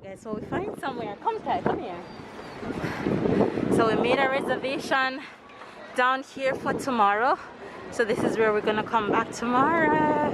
guys, so we find somewhere. Come here. So we made a reservation down here for tomorrow. So this is where we're gonna come back tomorrow.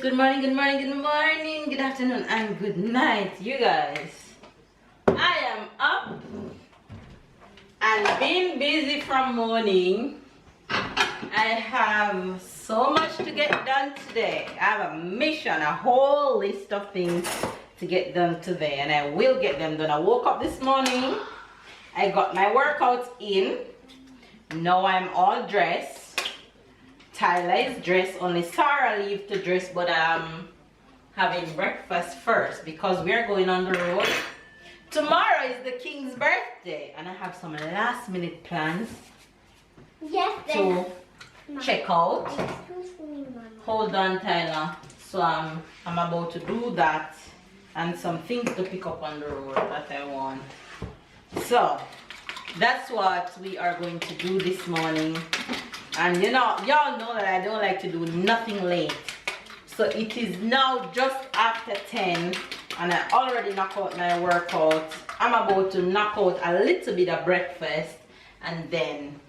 Good morning, good morning, good morning, good afternoon, and good night, you guys. I am up and being busy from morning. I have so much to get done today. I have a mission, a whole list of things to get done today, and I will get them done. I woke up this morning, I got my workouts in. Now I'm all dressed. Tyler is dressed, only Sarah leave to dress, but I'm having breakfast first because we are going on the road. Tomorrow is the king's birthday and I have some last minute plans to check out. Hold on, Tyler. So I'm about to do that and some things to pick up on the road that I want. So that's what we are going to do this morning. And you know, y'all know that I don't like to do nothing late. So it is now just after 10 and I already knocked out my workout. I'm about to knock out a little bit of breakfast and then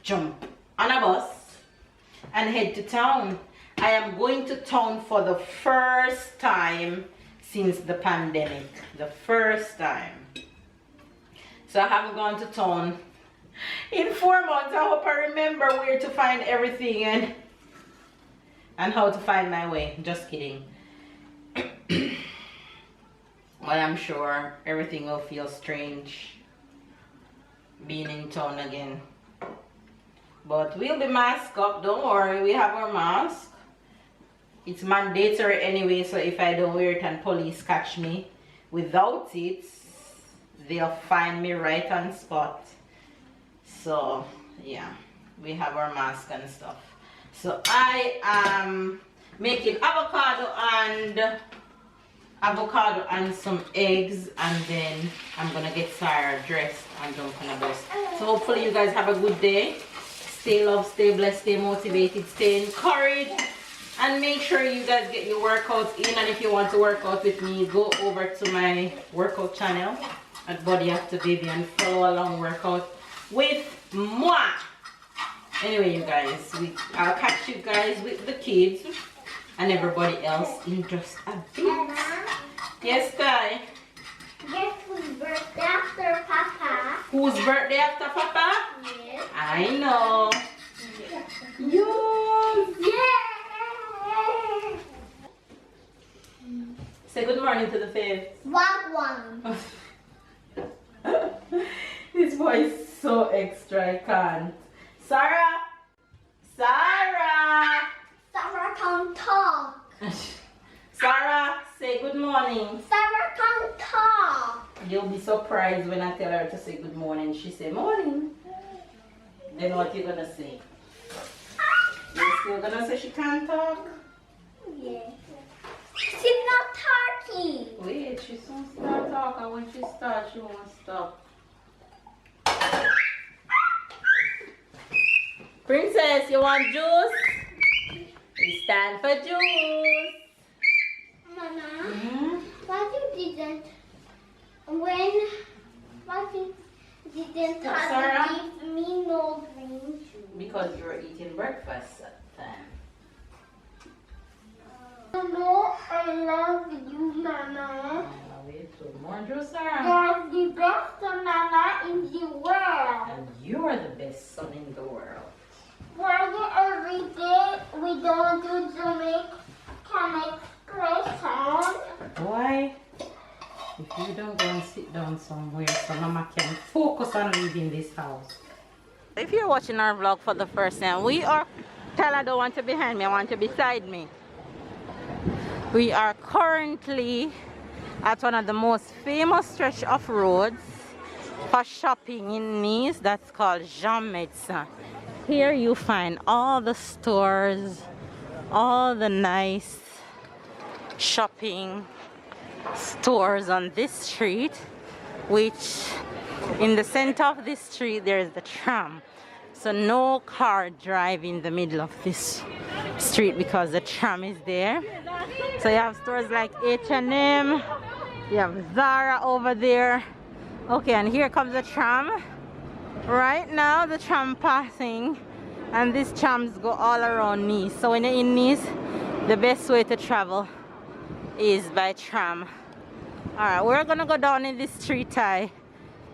jump on a bus and head to town. I am going to town for the first time since the pandemic. The first time. So I haven't gone to town in 4 months. I hope I remember where to find everything and how to find my way. Just kidding. But I'm sure everything will feel strange being in town again. But we'll be masked up, don't worry, we have our mask. It's mandatory anyway, so if I don't wear it and police catch me without it, they'll find me right on spot. So yeah, we have our mask and stuff. So I am making avocado and some eggs, and then I'm gonna get Sarah dressed and jump on a bus. So hopefully you guys have a good day. Stay loved, stay blessed, stay motivated, stay encouraged, and make sure you guys get your workouts in. And if you want to work out with me, go over to my workout channel at Body After Baby and follow along workout with moi. Anyway, you guys, I'll catch you guys with the kids and everybody else in just a bit. Yes, Sky? Guess whose birthday after Papa? Whose birthday after Papa? Yes. I know. Yes. Yeah. Say good morning to the faves. One. This boy is so extra, I can't. Sarah! Sarah! Sarah can't talk. Sarah, say good morning. Sarah can't talk. You'll be surprised when I tell her to say good morning. She say morning. Then what you gonna say? You're still gonna say she can't talk? Yeah. She's not talking. Wait, she soon start talking. When she starts, she won't stop. Princess, you want juice? We stand for juice. Mama, why you didn't Sarah? give me no green juice? Because you were eating breakfast at the time. No, I love you, Mama. Wait till more juice, Sarah. You're the best banana in the world. And you're the best son in the world. Why every day we don't do Jamaican expression? Why? If you don't go and sit down somewhere so Mama can focus on reading this house. If you're watching our vlog for the first time, Tyler don't want to be behind me, I want to be beside me. We are currently at one of the most famous stretch of roads for shopping in Nice. That's called Jean Médecin. Here you find all the stores, all the nice shopping stores on this street, which in the center of this street there is the tram. So no car drive in the middle of this street because the tram is there. So you have stores like H&M, you have Zara over there. Okay, and here comes the tram. Right now the tram passing, and these trams go all around Nice. So when you're in Nice, the best way to travel is by tram. Alright, we're gonna go down in this street tie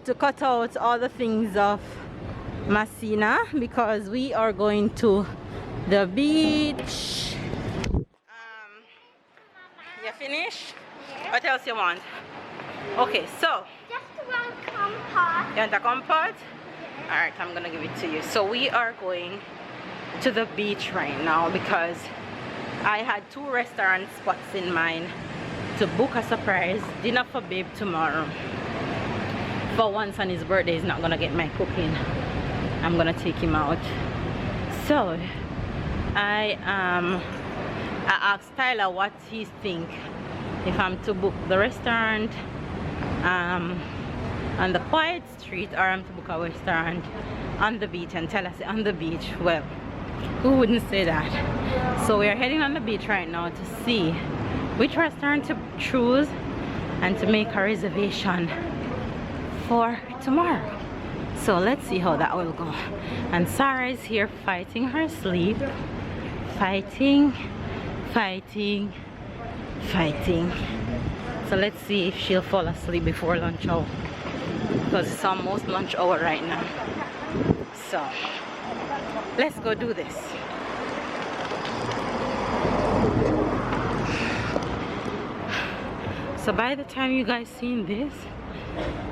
to cut out all the things of Messina because we are going to the beach. You finished? Yes. What else you want? Okay, so Just one compost. you want a compote? Alright, I'm gonna give it to you. So we are going to the beach right now because I had 2 restaurant spots in mind to book a surprise dinner for Babe tomorrow. For once on his birthday, he's not gonna get my cooking. I'm gonna take him out. So I asked Tyler what he think if I'm to book the restaurant on the quiet street or I'm to book a restaurant on the beach, and Tyler said on the beach. Well, who wouldn't say that? So we are heading on the beach right now to see which restaurant to choose and to make a reservation for tomorrow. So let's see how that will go. And Sarah is here fighting her sleep. Fighting. So let's see if she'll fall asleep before lunch hour, because it's almost lunch hour right now. So let's go do this. So by the time you guys seen this,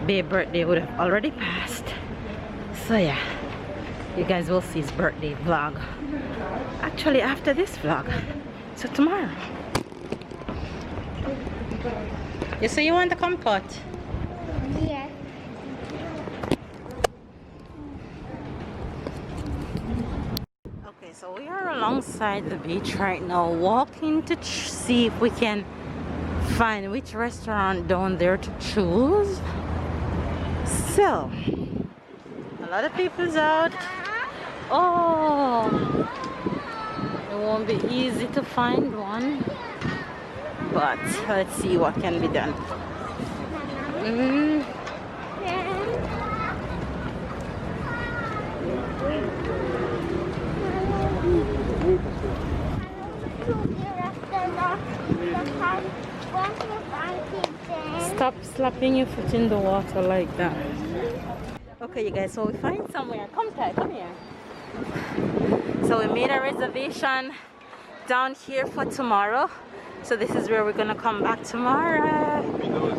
Babe's birthday would have already passed. So yeah, you guys will see his birthday vlog actually after this vlog. So tomorrow. You say you want the compote? Yes. Okay, so we are alongside the beach right now, walking to see if we can find which restaurant down there to choose. So a lot of people's out. Oh, it won't be easy to find one, but let's see what can be done. Stop slapping your foot in the water like that. Okay, you guys, so we find somewhere. Come here. So we made a reservation down here for tomorrow. So this is where we're gonna come back tomorrow.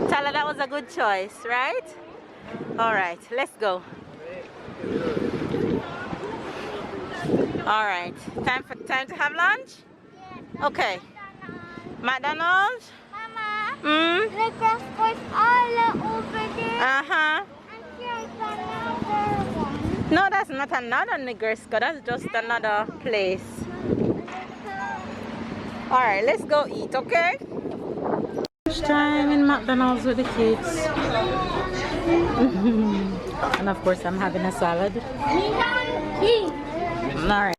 Tyler, that was a good choice, right? All right, let's go. All right, time to have lunch? Okay. McDonald's? Mama, the grass was all over there. Uh-huh. And here's another one. No, that's not another Negresco. That's just another place. All right, let's go eat, okay? Lunch time in McDonald's with the kids. And of course, I'm having a salad. All right.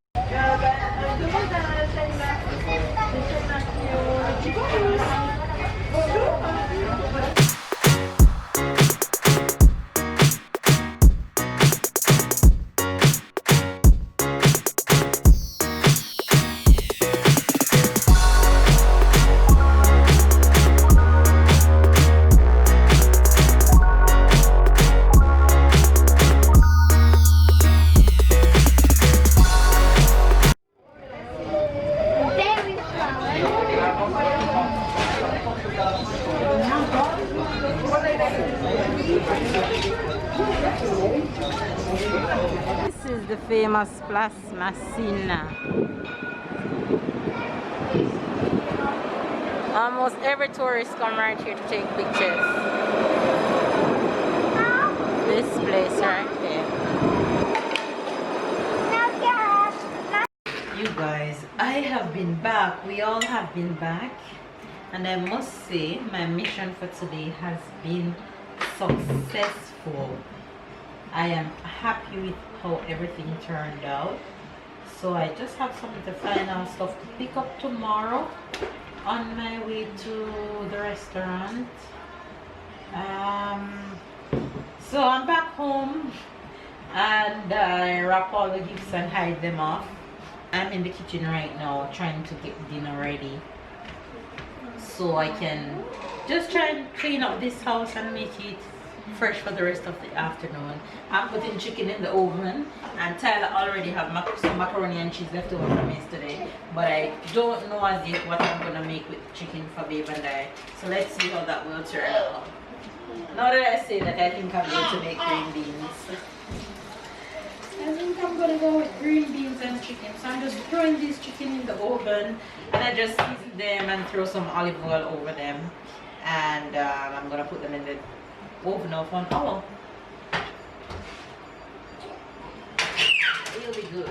This is the famous Place Messina. Almost every tourist come right here to take pictures. This place right here. You guys, I have been back. We all have been back. And I must say, my mission for today has been successful. I am happy with how everything turned out. So I just have some of the final stuff to pick up tomorrow on my way to the restaurant. So I'm back home and I wrap all the gifts and hide them off. I'm in the kitchen right now trying to get dinner ready, so I can just try and clean up this house and make it fresh for the rest of the afternoon. I'm putting chicken in the oven, and Tyler already have some macaroni and cheese left over from yesterday, but I don't know as yet what I'm gonna make with chicken for Babe and I. So let's see how that will turn out. Now that I say that, I think I'm going to make green beans. I think I'm gonna go with green beans and chicken. So I'm just throwing this chicken in the oven, and I just season them and throw some olive oil over them, and I'm gonna put them in the oven for 1 hour. It'll be good.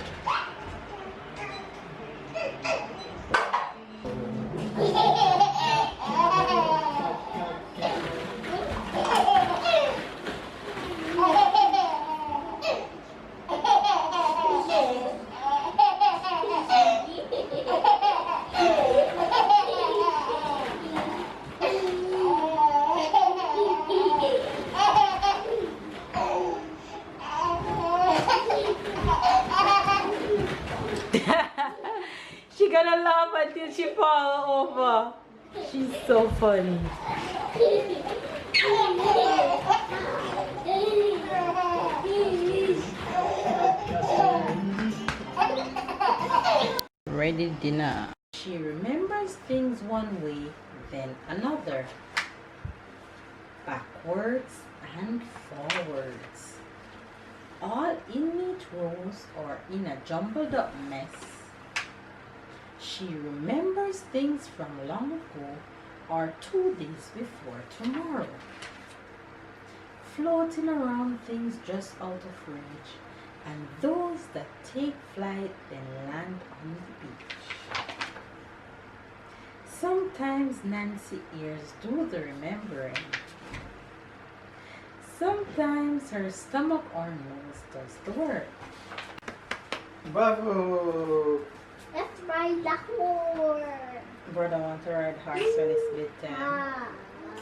She gonna laugh until she fall over. She's so funny. Ready dinner. She remembers things one way, then another. Backwards and forwards. All in neat rows or in a jumbled up mess. She remembers things from long ago or 2 days before tomorrow. Floating around things just out of reach, and those that take flight then land on the beach. Sometimes Nancy ears do the remembering. Sometimes her stomach or nose does the work. Bravo! Let's ride the horse. Brother want to ride horse when it's bedtime.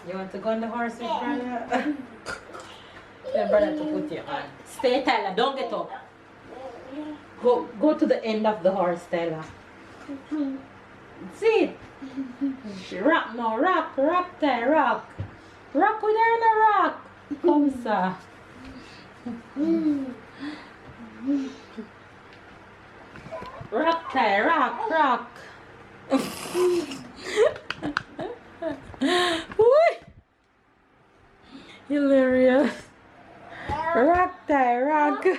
You want to go on the horse with brother? Tell brother to put you on. Stay, Tyler. Don't get up. Go to the end of the horse, Tyler. Sit. Rock now. Rock, Tyler. Rock. Rock with her in the rock. Come, sir. Rock, Tyler. Rock. Hilarious. Rock, Tyler. Rock. What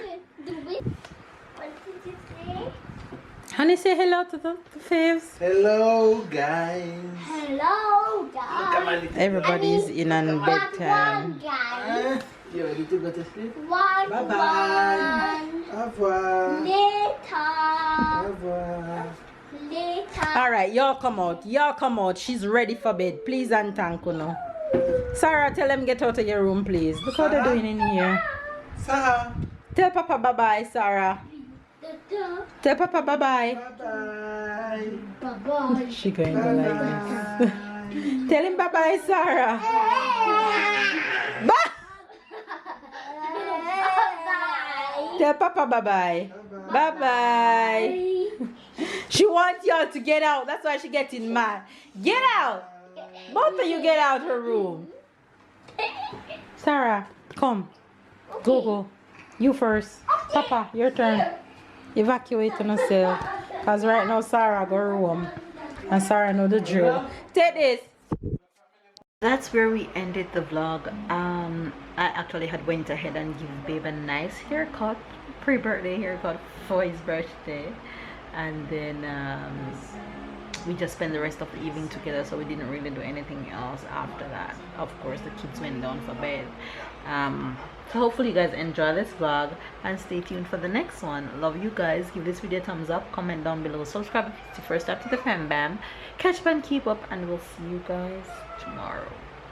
did you say? Honey, say hello to the faves. Hello, guys. Hello, Look at my guys. little Everybody's in on bedtime. One, guys. You ready to go to sleep? One, Bye-bye. Au revoir. Au Later. revoir. Later. Alright, y'all come out. Y'all come out. She's ready for bed. Please and thank you now. Sarah, tell them get out of your room, please. Look how they're doing in here. Sarah. Tell Papa bye-bye, Sarah. Tell Papa bye-bye. Bye-bye. Bye-bye. She going to like this. Tell him bye-bye, Sarah. Bye. Tell Papa bye-bye. Bye-bye. She wants y'all to get out. That's why she getting mad. Get out. Both of you get out her room. Sarah, come. Go. You first. Papa, your turn. Evacuate on yourself. Because right now Sarah go home. And Sarah know the drill. Take this. That's where we ended the vlog. I actually had went ahead and give Babe a nice haircut. Pre-birthday haircut for his birthday. And then we just spent the rest of the evening together, so we didn't really do anything else after that. Of course, the kids went down for bed. So hopefully you guys enjoy this vlog and stay tuned for the next one. Love you guys. Give this video a thumbs up, comment down below, subscribe if it's your first time to the fam bam. Catch up and keep up, and we'll see you guys tomorrow.